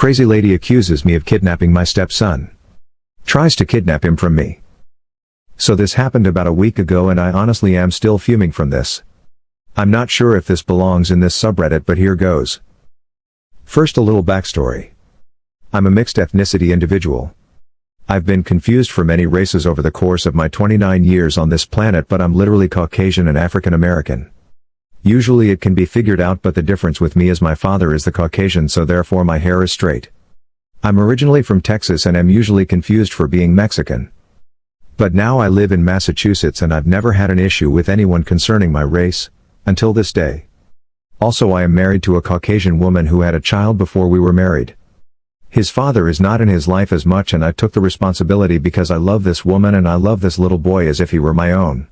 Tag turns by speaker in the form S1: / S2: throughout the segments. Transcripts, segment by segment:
S1: Crazy lady accuses me of kidnapping my stepson. Tries to kidnap him from me. So this happened about a week ago and I honestly am still fuming from this. I'm not sure if this belongs in this subreddit, but here goes. First, a little backstory. I'm a mixed ethnicity individual. I've been confused for many races over the course of my 29 years on this planet, but I'm literally Caucasian and African American. Usually it can be figured out, but the difference with me is my father is the Caucasian, so therefore my hair is straight. I'm originally from Texas and am usually confused for being Mexican. But now I live in Massachusetts and I've never had an issue with anyone concerning my race, until this day. Also, I am married to a Caucasian woman who had a child before we were married. His father is not in his life as much and I took the responsibility because I love this woman and I love this little boy as if he were my own.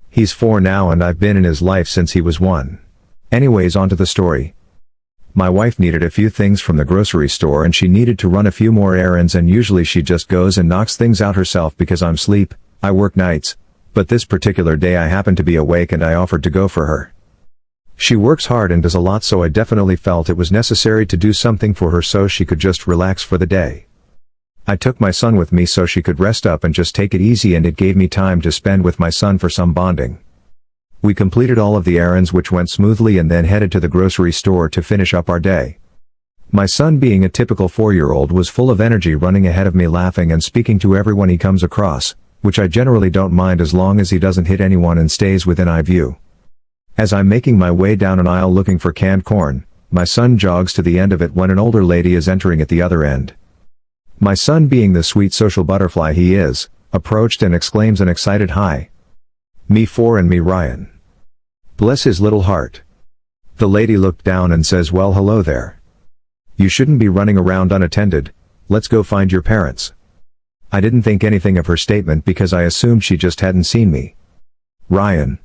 S1: He's 4 now and I've been in his life since he was 1. Anyways, on to the story. My wife needed a few things from the grocery store and she needed to run a few more errands, and usually she just goes and knocks things out herself because I'm sleep, I work nights, but this particular day I happened to be awake and I offered to go for her. She works hard and does a lot, so I definitely felt it was necessary to do something for her so she could just relax for the day. I took my son with me so she could rest up and just take it easy, and it gave me time to spend with my son for some bonding. We completed all of the errands, which went smoothly, and then headed to the grocery store to finish up our day. My son, being a typical 4-year-old, was full of energy, running ahead of me, laughing and speaking to everyone he comes across, which I generally don't mind as long as he doesn't hit anyone and stays within eye view. As I'm making my way down an aisle looking for canned corn, my son jogs to the end of it when an older lady is entering at the other end. My son, being the sweet social butterfly he is, approached and exclaims an excited "Hi. Me 4 and me Ryan." Bless his little heart. The lady looked down and says, "Well, hello there. You shouldn't be running around unattended, let's go find your parents." I didn't think anything of her statement because I assumed she just hadn't seen me. "Ryan.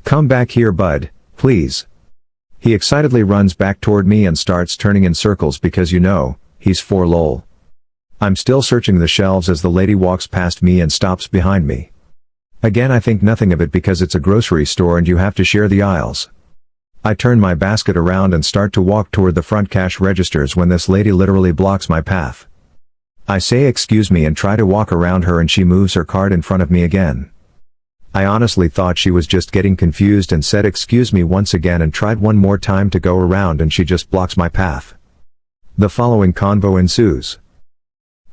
S1: Come back here, bud, please." He excitedly runs back toward me and starts turning in circles because he's 4 lol. I'm still searching the shelves as the lady walks past me and stops behind me. Again, I think nothing of it because it's a grocery store and you have to share the aisles. I turn my basket around and start to walk toward the front cash registers when this lady literally blocks my path. I say excuse me and try to walk around her, and she moves her cart in front of me again. I honestly thought she was just getting confused and said excuse me once again and tried one more time to go around, and she just blocks my path. The following convo ensues.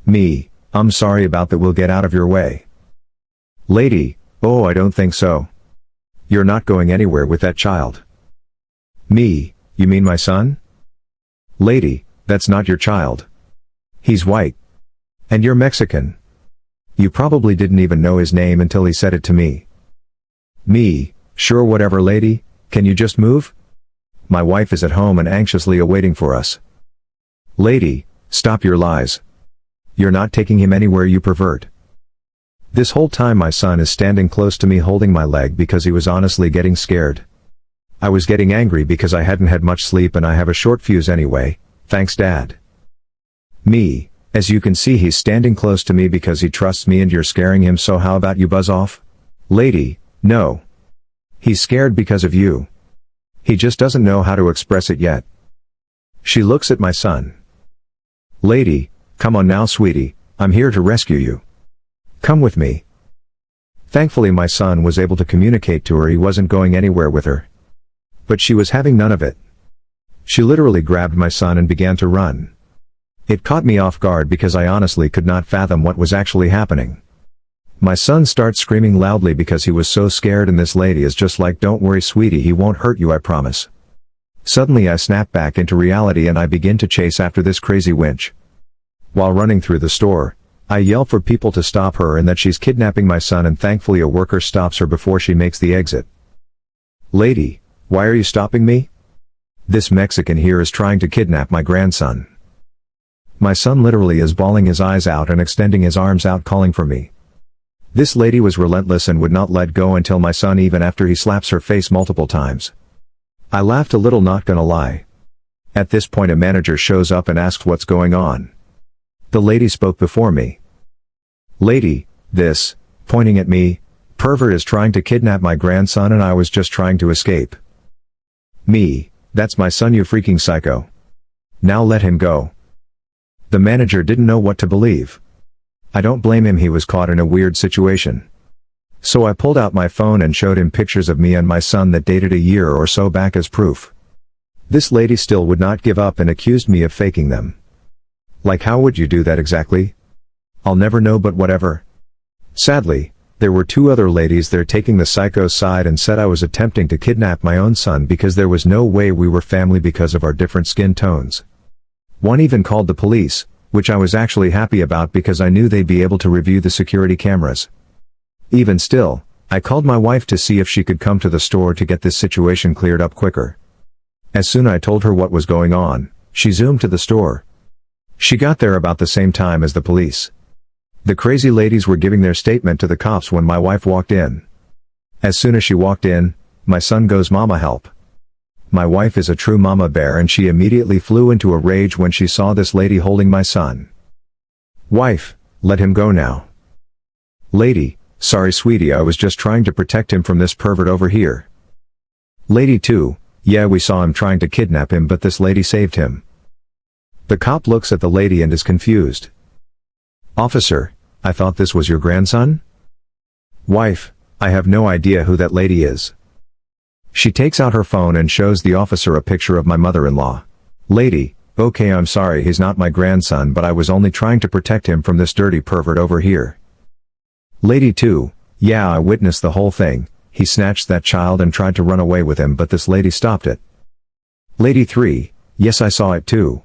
S1: Me, "I'm sorry about that, we'll get out of your way." Lady, "Oh, I don't think so. You're not going anywhere with that child." Me, "You mean my son?" Lady, "That's not your child. He's white. And you're Mexican. You probably didn't even know his name until he said it to me." Me, "Sure, whatever lady, can you just move? My wife is at home and anxiously awaiting for us." Lady, "Stop your lies. You're not taking him anywhere, you pervert." This whole time my son is standing close to me holding my leg because he was honestly getting scared. I was getting angry because I hadn't had much sleep and I have a short fuse anyway, thanks Dad. Me, "As you can see, he's standing close to me because he trusts me and you're scaring him, so how about you buzz off?" Lady, "No. He's scared because of you. He just doesn't know how to express it yet." She looks at my son. Lady, "Come on now, sweetie, I'm here to rescue you. Come with me." Thankfully my son was able to communicate to her he wasn't going anywhere with her. But she was having none of it. She literally grabbed my son and began to run. It caught me off guard because I honestly could not fathom what was actually happening. My son starts screaming loudly because he was so scared, and this lady is just like, "Don't worry sweetie, he won't hurt you, I promise." Suddenly I snap back into reality and I begin to chase after this crazy winch. While running through the store, I yell for people to stop her and that she's kidnapping my son, and thankfully a worker stops her before she makes the exit. Lady, "Why are you stopping me? This Mexican here is trying to kidnap my grandson." My son literally is bawling his eyes out and extending his arms out calling for me. This lady was relentless and would not let go until my son, even after he slaps her face multiple times. I laughed a little, not gonna lie. At this point a manager shows up and asks what's going on. The lady spoke before me. Lady, "This," pointing at me, "pervert is trying to kidnap my grandson and I was just trying to escape." Me, "That's my son, you freaking psycho. Now let him go." The manager didn't know what to believe. I don't blame him, he was caught in a weird situation. So I pulled out my phone and showed him pictures of me and my son that dated a year or so back as proof. This lady still would not give up and accused me of faking them. Like, how would you do that exactly? I'll never know, but whatever. Sadly, there were two other ladies there taking the psycho's side and said I was attempting to kidnap my own son because there was no way we were family because of our different skin tones. One even called the police, which I was actually happy about because I knew they'd be able to review the security cameras. Even still, I called my wife to see if she could come to the store to get this situation cleared up quicker. As soon as I told her what was going on, she zoomed to the store. She got there about the same time as the police. The crazy ladies were giving their statement to the cops when my wife walked in. As soon as she walked in, my son goes, "Mama, help." My wife is a true mama bear and she immediately flew into a rage when she saw this lady holding my son. "Wife, let him go now." Lady, "Sorry sweetie, I was just trying to protect him from this pervert over here." Lady 2, "Yeah, we saw him trying to kidnap him but this lady saved him." The cop looks at the lady and is confused. "Officer, I thought this was your grandson?" Wife, "I have no idea who that lady is." She takes out her phone and shows the officer a picture of my mother-in-law. Lady, "Okay, I'm sorry, he's not my grandson, but I was only trying to protect him from this dirty pervert over here." Lady 2, "Yeah, I witnessed the whole thing. He snatched that child and tried to run away with him, but this lady stopped it." Lady 3, "Yes, I saw it too.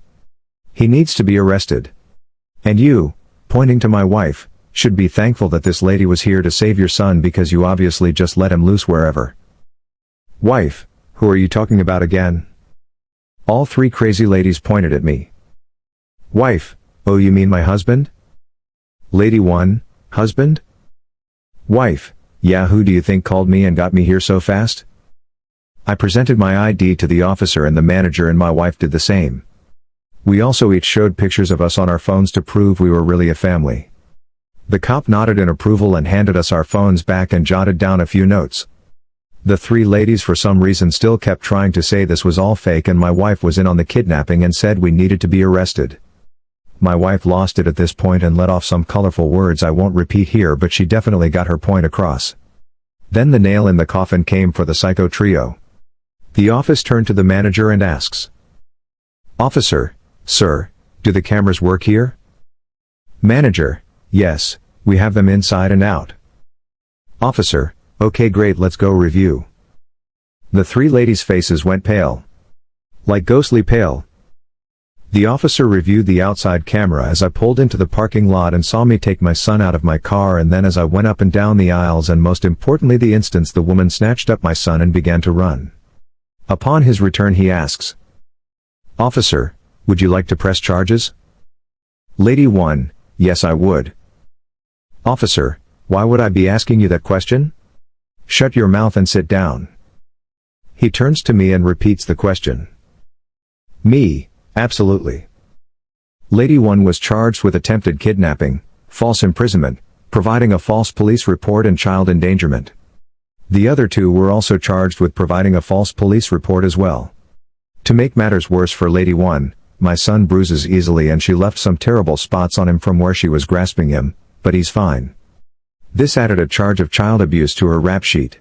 S1: He needs to be arrested. And you," pointing to my wife, "should be thankful that this lady was here to save your son because you obviously just let him loose wherever." Wife, "Who are you talking about again?" All three crazy ladies pointed at me. Wife, "Oh, you mean my husband?" Lady 1, "Husband?" Wife, "Yeah, who do you think called me and got me here so fast?" I presented my ID to the officer and the manager and my wife did the same. We also each showed pictures of us on our phones to prove we were really a family. The cop nodded in approval and handed us our phones back and jotted down a few notes. The three ladies for some reason still kept trying to say this was all fake and my wife was in on the kidnapping and said we needed to be arrested. My wife lost it at this point and let off some colorful words I won't repeat here, but she definitely got her point across. Then the nail in the coffin came for the psycho trio. The office turned to the manager and asks, "Officer, sir, do the cameras work here?" Manager, "Yes, we have them inside and out." Officer, "Okay, great, let's go review." The three ladies' faces went pale. Like ghostly pale. The officer reviewed the outside camera as I pulled into the parking lot and saw me take my son out of my car, and then as I went up and down the aisles, and most importantly the instance the woman snatched up my son and began to run. Upon his return he asks, "Officer, would you like to press charges?" Lady 1, "Yes, I would." Officer, "Why would I be asking you that question?" "Shut your mouth and sit down." He turns to me and repeats the question. Me, "Absolutely." Lady 1 was charged with attempted kidnapping, false imprisonment, providing a false police report and child endangerment. The other two were also charged with providing a false police report as well. To make matters worse for Lady 1, my son bruises easily and she left some terrible spots on him from where she was grasping him, but he's fine. This added a charge of child abuse to her rap sheet.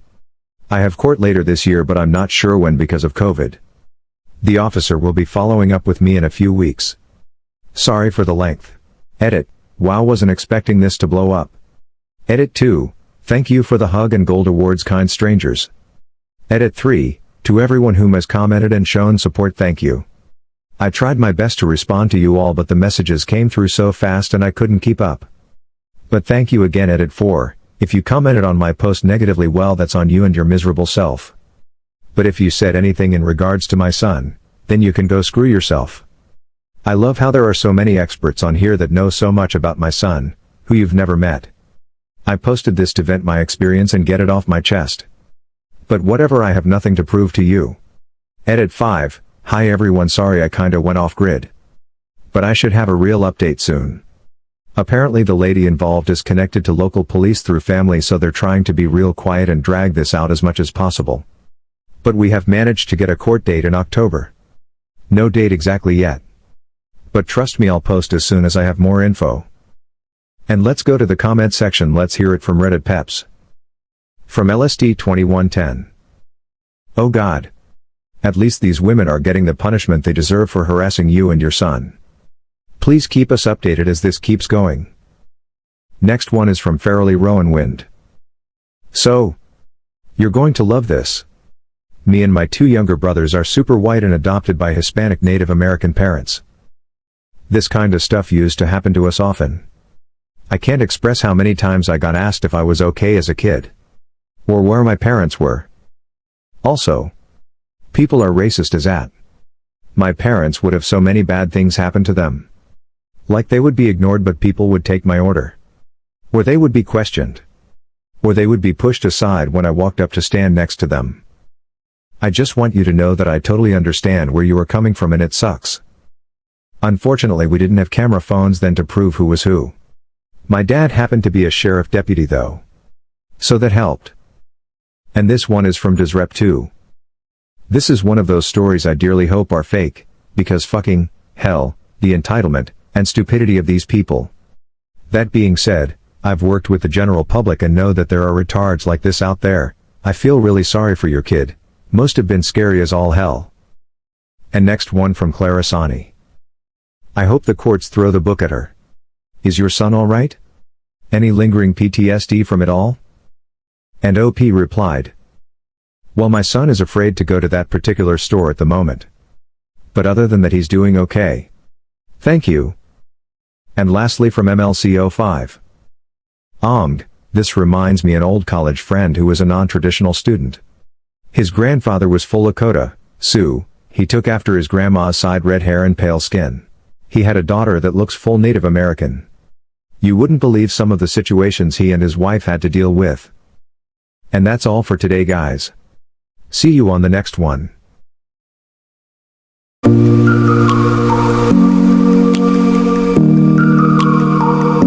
S1: I have court later this year, but I'm not sure when because of COVID. The officer will be following up with me in a few weeks. Sorry for the length. Edit, wow, wasn't expecting this to blow up. Edit 2, thank you for the hug and gold awards, kind strangers. Edit 3, to everyone whom has commented and shown support, thank you. I tried my best to respond to you all, but the messages came through so fast and I couldn't keep up. But thank you again. Edit 4, if you commented on my post negatively, well, that's on you and your miserable self. But if you said anything in regards to my son, then you can go screw yourself. I love how there are so many experts on here that know so much about my son, who you've never met. I posted this to vent my experience and get it off my chest. But whatever, I have nothing to prove to you. Edit 5, hi everyone, sorry I kinda went off grid. But I should have a real update soon. Apparently the lady involved is connected to local police through family, so they're trying to be real quiet and drag this out as much as possible. But we have managed to get a court date in October. No date exactly yet. But trust me, I'll post as soon as I have more info. And let's go to the comment section. Let's hear it from Reddit Peps. From LSD2110. Oh God. At least these women are getting the punishment they deserve for harassing you and your son. Please keep us updated as this keeps going. Next one is from Fairly Rowan Wind. So, you're going to love this. Me and my 2 younger brothers are super white and adopted by Hispanic Native American parents. This kind of stuff used to happen to us often. I can't express how many times I got asked if I was okay as a kid. Or where my parents were. Also, people are racist as at. My parents would have so many bad things happen to them. Like they would be ignored but people would take my order. Or they would be questioned. Or they would be pushed aside when I walked up to stand next to them. I just want you to know that I totally understand where you are coming from and it sucks. Unfortunately, we didn't have camera phones then to prove who was who. My dad happened to be a sheriff deputy though. So that helped. And this one is from Disrep 2. This is one of those stories I dearly hope are fake, because fucking hell, the entitlement and stupidity of these people. That being said, I've worked with the general public and know that there are retards like this out there. I feel really sorry for your kid. Must have been scary as all hell. And next one from Clara Sani. I hope the courts throw the book at her. Is your son alright? Any lingering PTSD from it all? And OP replied. Well, my son is afraid to go to that particular store at the moment. But other than that, he's doing okay. Thank you. And lastly from MLC05. This reminds me an old college friend who was a non-traditional student. His grandfather was full Lakota, Sioux. He took after his grandma's side, red hair and pale skin. He had a daughter that looks full Native American. You wouldn't believe some of the situations he and his wife had to deal with. And that's all for today, guys. See you on the next one.